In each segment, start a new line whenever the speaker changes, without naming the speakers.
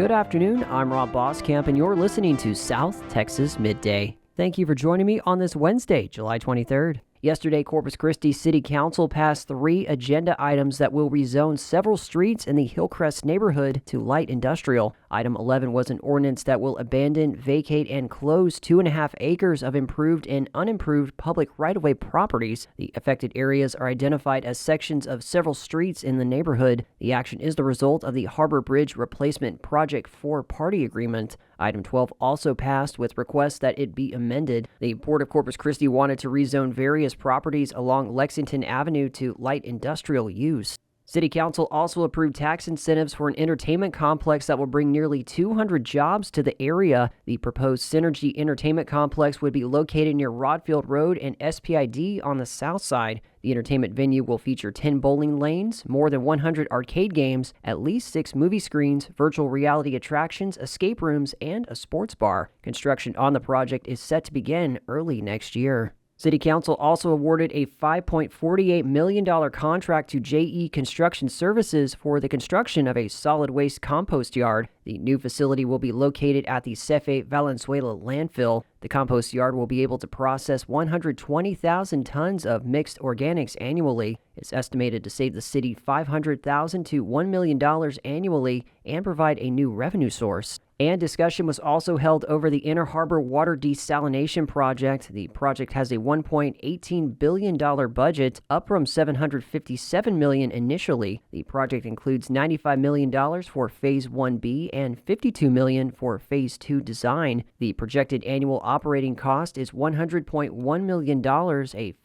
Good afternoon, I'm Rob Boskamp, and you're listening to South Texas Midday. Thank you for joining me on this Wednesday, July 23rd. Yesterday, Corpus Christi City Council passed 3 agenda items that will rezone several streets in the Hillcrest neighborhood to light industrial. Item 11 was an ordinance that will abandon, vacate, and close 2.5 acres of improved and unimproved public right-of-way properties. The affected areas are identified as sections of several streets in the neighborhood. The action is the result of the Harbor Bridge Replacement Project 4 party agreement. Item 12 also passed with requests that it be amended. The Port of Corpus Christi wanted to rezone various properties along Lexington Avenue to light industrial use. City Council also approved tax incentives for an entertainment complex that will bring nearly 200 jobs to the area. The proposed Synergy Entertainment Complex would be located near Rodfield Road and SPID on the south side. The entertainment venue will feature 10 bowling lanes, more than 100 arcade games, at least 6 movie screens, virtual reality attractions, escape rooms, and a sports bar. Construction on the project is set to begin early next year. City Council also awarded a $5.48 million contract to JE Construction Services for the construction of a solid waste compost yard. The new facility will be located at the Sept Valenzuela landfill. The compost yard will be able to process 120,000 tons of mixed organics annually. It's estimated to save the city $500,000 to $1 million annually and provide a new revenue source. And discussion was also held over the Inner Harbor Water Desalination Project. The project has a $1.18 billion budget, up from $757 million initially. The project includes $95 million for Phase 1B and $52 million for Phase 2 design. The projected annual operating cost is $100.1 million, a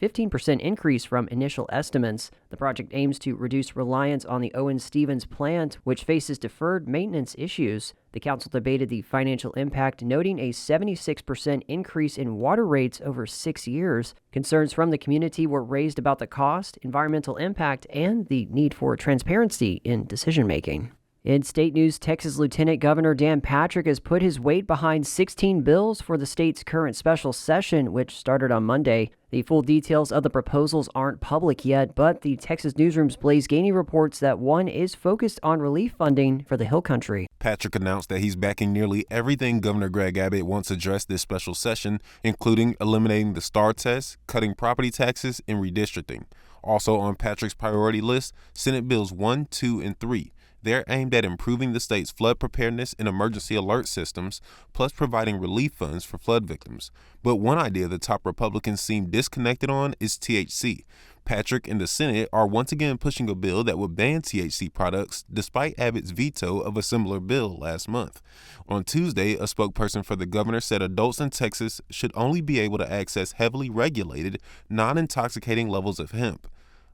15% increase from initial estimates. The project aims to reduce reliance on the Owen Stevens plant, which faces deferred maintenance issues. The council debated the financial impact, noting a 76% increase in water rates over 6 years. Concerns from the community were raised about the cost, environmental impact, and the need for transparency in decision-making. In state news, Texas Lieutenant Governor Dan Patrick has put his weight behind 16 bills for the state's current special session, which started on Monday. The full details of the proposals aren't public yet, but the Texas Newsroom's Blaze Gainey reports that one is focused on relief funding for the Hill Country.
Patrick announced that he's backing nearly everything Governor Greg Abbott wants addressed this special session, including eliminating the STAR test, cutting property taxes, and redistricting. Also on Patrick's priority list, Senate Bills 1, 2, and 3. They're aimed at improving the state's flood preparedness and emergency alert systems, plus providing relief funds for flood victims. But one idea the top Republicans seem disconnected on is THC. Patrick and the Senate are once again pushing a bill that would ban THC products, despite Abbott's veto of a similar bill last month. On Tuesday, a spokesperson for the governor said adults in Texas should only be able to access heavily regulated, non-intoxicating levels of hemp.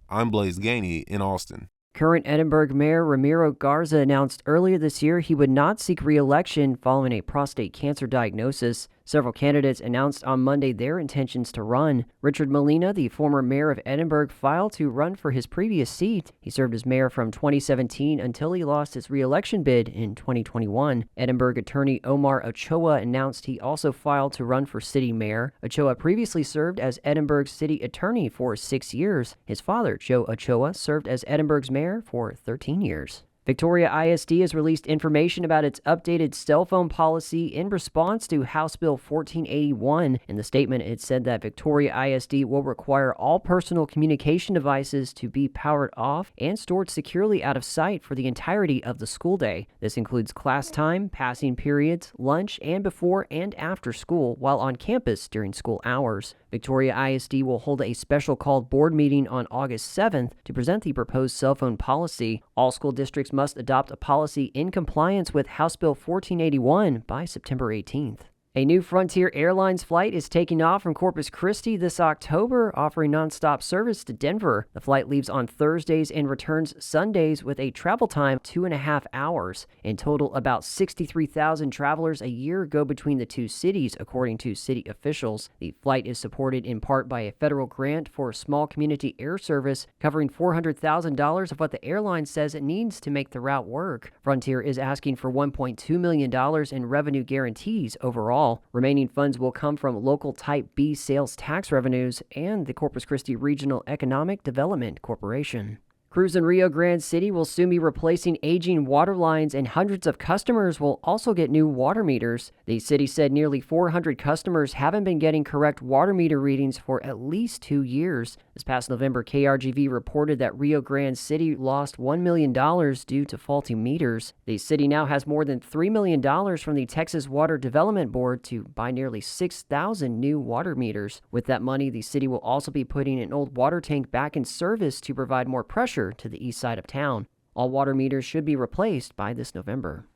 I'm Blaze Gainey in Austin.
Current Edinburgh Mayor Ramiro Garza announced earlier this year he would not seek re-election following a prostate cancer diagnosis. Several candidates announced on Monday their intentions to run. Richard Molina, the former mayor of Edinburgh, filed to run for his previous seat. He served as mayor from 2017 until he lost his re-election bid in 2021. Edinburgh attorney Omar Ochoa announced he also filed to run for city mayor. Ochoa previously served as Edinburgh's city attorney for 6 years. His father, Joe Ochoa, served as Edinburgh's mayor for 13 years. Victoria ISD has released information about its updated cell phone policy in response to House Bill 1481. In the statement, it said that Victoria ISD will require all personal communication devices to be powered off and stored securely out of sight for the entirety of the school day. This includes class time, passing periods, lunch, and before and after school while on campus during school hours. Victoria ISD will hold a special called board meeting on August 7th to present the proposed cell phone policy. All school districts must adopt a policy in compliance with House Bill 1481 by September 18th. A new Frontier Airlines flight is taking off from Corpus Christi this October, offering nonstop service to Denver. The flight leaves on Thursdays and returns Sundays with a travel time of 2.5 hours. In total, about 63,000 travelers a year go between the two cities, according to city officials. The flight is supported in part by a federal grant for small community air service, covering $400,000 of what the airline says it needs to make the route work. Frontier is asking for $1.2 million in revenue guarantees overall. Remaining funds will come from local Type B sales tax revenues and the Corpus Christi Regional Economic Development Corporation. Crews in Rio Grande City will soon be replacing aging water lines, and hundreds of customers will also get new water meters. The city said nearly 400 customers haven't been getting correct water meter readings for at least 2 years. This past November, KRGV reported that Rio Grande City lost $1 million due to faulty meters. The city now has more than $3 million from the Texas Water Development Board to buy nearly 6,000 new water meters. With that money, the city will also be putting an old water tank back in service to provide more pressure to the east side of town. All water meters should be replaced by this November.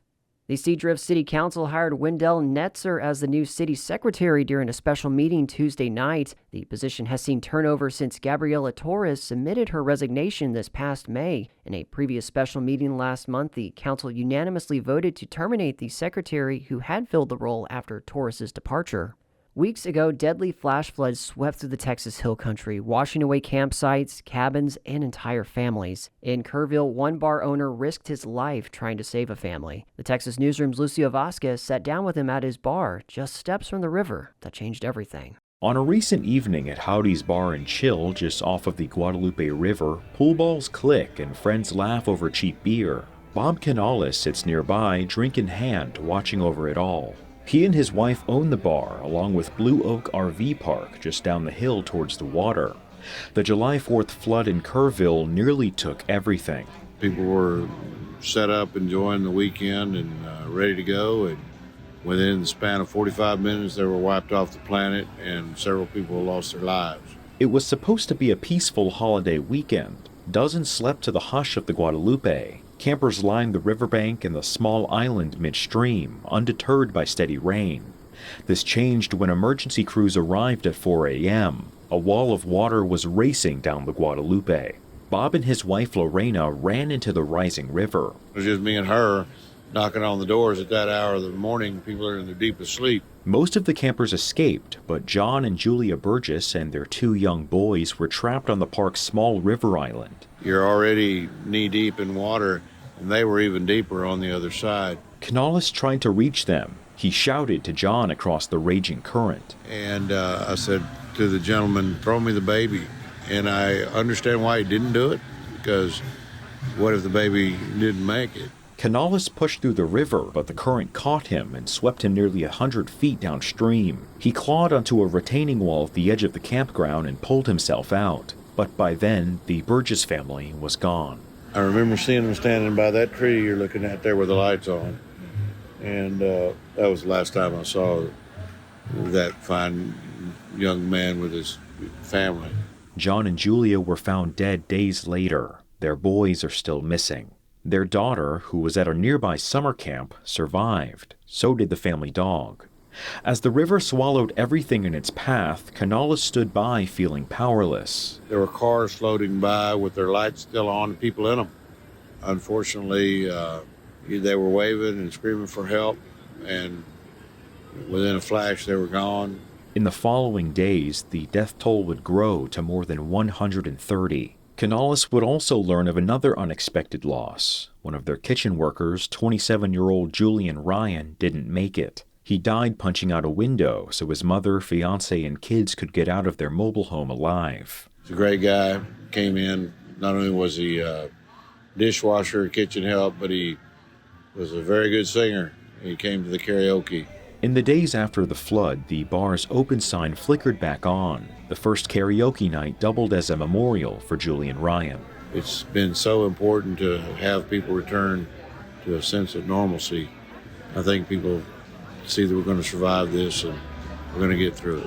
The Seadrift City Council hired Wendell Netzer as the new city secretary during a special meeting Tuesday night. The position has seen turnover since Gabriela Torres submitted her resignation this past May. In a previous special meeting last month, the council unanimously voted to terminate the secretary who had filled the role after Torres's departure. Weeks ago, deadly flash floods swept through the Texas Hill Country, washing away campsites, cabins, and entire families. In Kerrville, one bar owner risked his life trying to save a family. The Texas Newsroom's Lucio Vasquez sat down with him at his bar, just steps from the river. That changed everything.
On a recent evening at Howdy's Bar and Chill, just off of the Guadalupe River, pool balls click and friends laugh over cheap beer. Bob Canales sits nearby, drink in hand, watching over it all. He and his wife own the bar, along with Blue Oak RV Park, just down the hill towards the water. The July 4th flood in Kerrville nearly took everything.
People were set up, enjoying the weekend and ready to go, and within the span of 45 minutes, they were wiped off the planet, and several people lost their lives.
It was supposed to be a peaceful holiday weekend. Dozens slept to the hush of the Guadalupe. Campers lined the riverbank and the small island midstream, undeterred by steady rain. This changed when emergency crews arrived at 4 a.m. A wall of water was racing down the Guadalupe. Bob and his wife Lorena ran into the rising river.
It was just me and her knocking on the doors at that hour of the morning. People are in their deepest sleep.
Most of the campers escaped, but John and Julia Burgess and their 2 young boys were trapped on the park's small river island.
You're already knee-deep in water, and they were even deeper on the other side.
Canales tried to reach them. He shouted to John across the raging current.
And I said to the gentleman, "Throw me the baby." And I understand why he didn't do it, because what if the baby didn't make it?
Canales pushed through the river, but the current caught him and swept him nearly 100 feet downstream. He clawed onto a retaining wall at the edge of the campground and pulled himself out. But by then, the Burgess family was gone.
I remember seeing them standing by that tree you're looking at there with the lights on. And that was the last time I saw that fine young man with his family.
John and Julia were found dead days later. Their boys are still missing. Their daughter, who was at a nearby summer camp, survived. So did the family dog. As the river swallowed everything in its path, Canales stood by feeling powerless.
There were cars floating by with their lights still on and people in them. Unfortunately, they were waving and screaming for help, and within a flash they were gone.
In the following days, the death toll would grow to more than 130. Canales would also learn of another unexpected loss. One of their kitchen workers, 27-year-old Julian Ryan, didn't make it. He died punching out a window so his mother, fiance, and kids could get out of their mobile home alive.
He's a great guy. Came in, not only was he dishwasher, kitchen help, but he was a very good singer. He came to the karaoke.
In the days after the flood, the bar's open sign flickered back on. The first karaoke night doubled as a memorial for Julian Ryan.
It's been so important to have people return to a sense of normalcy. I think people see that we're going to survive this and we're going to get through it.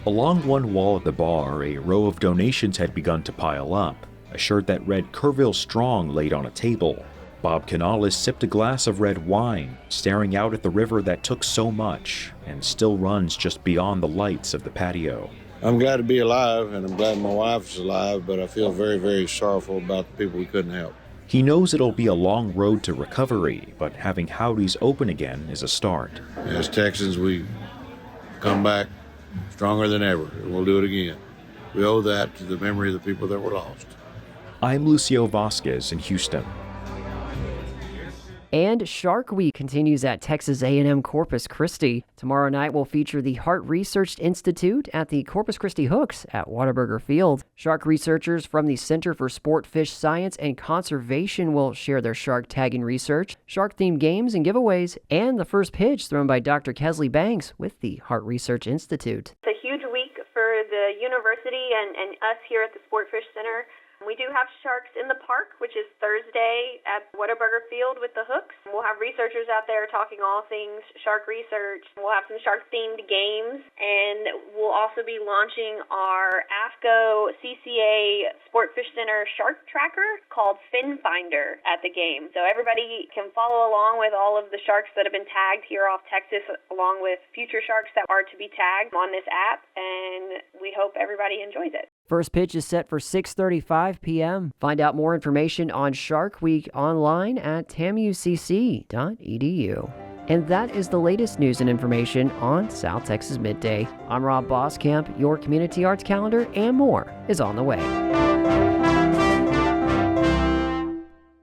Along one wall of the bar, a row of donations had begun to pile up. A shirt that read Kerrville Strong laid on a table. Bob Canales sipped a glass of red wine, staring out at the river that took so much and still runs just beyond the lights of the patio.
I'm glad to be alive, and I'm glad my wife is alive, but I feel very, very sorrowful about the people we couldn't help.
He knows it'll be a long road to recovery, but having Howdy's open again is a start.
As Texans, we come back stronger than ever, and we'll do it again. We owe that to the memory of the people that were lost.
I'm Lucio Vasquez in Houston.
And Shark Week continues at Texas A&M Corpus Christi. Tomorrow night will feature the Heart Research Institute at the Corpus Christi Hooks at Whataburger Field. Shark researchers from the Center for Sport Fish Science and Conservation will share their shark tagging research, shark-themed games and giveaways, and the first pitch thrown by Dr. Kesley Banks with the Heart Research Institute.
It's a huge week for the university and us here at the Sport Fish Center. We do have sharks in the park, which is Thursday at Whataburger Field with the hooks. We'll have researchers out there talking all things shark research. We'll have some shark-themed games, and we'll also be launching our AFCO CCA Sport Fish Center shark tracker called Fin Finder at the game. So everybody can follow along with all of the sharks that have been tagged here off Texas, along with future sharks that are to be tagged on this app, and we hope everybody enjoys it.
First pitch is set for 6:35 p.m. Find out more information on Shark Week online at tamucc.edu. And that is the latest news and information on South Texas Midday. I'm Rob Boskamp. Your community arts calendar and more is on the way.